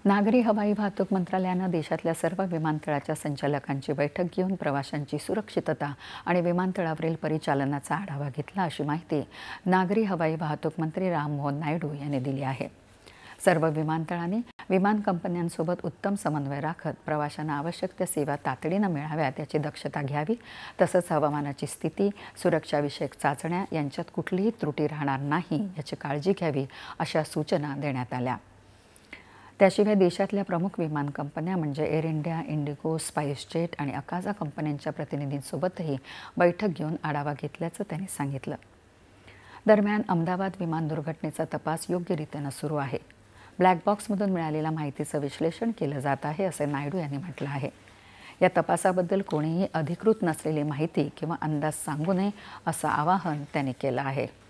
नागरी हवाई वाहतूक मंत्रालयानं देशातल्या सर्व विमानतळाच्या संचालकांची बैठक घेऊन प्रवाशांची सुरक्षितता आणि विमानतळावरील परिचालनाचा आढावा घेतला, अशी माहिती नागरी हवाई वाहतूक मंत्री राममोहन नायडू यांनी दिली आहे. सर्व विमानतळांनी विमान कंपन्यांसोबत उत्तम समन्वय राखत प्रवाशांना आवश्यक त्या सेवा तातडीनं मिळाव्यात याची दक्षता घ्यावी. तसंच हवामानाची स्थिती, सुरक्षाविषयक चाचण्या यांच्यात कुठलीही त्रुटी राहणार नाही याची काळजी घ्यावी, अशा सूचना देण्यात आल्या. त्याशिवाय देशातल्या प्रमुख विमान कंपन्या म्हणजे एअर इंडिया, इंडिगो, स्पाइसजेट आणि अकाझा कंपन्यांच्या प्रतिनिधींसोबतही बैठक घेऊन आढावा घेतल्याचं त्यांनी सांगितलं. दरम्यान अहमदाबाद विमान दुर्घटनेचा तपास योग्य रीतीनं सुरू आहे. ब्लॅक बॉक्समधून मिळालेल्या माहितीचं विश्लेषण केलं जात आहे, असे नायडू यांनी म्हटलं आहे. या तपासाबद्दल कोणीही अधिकृत नसलेली माहिती किंवा अंदाज सांगू नये, असं आवाहन त्यांनी केलं आहे.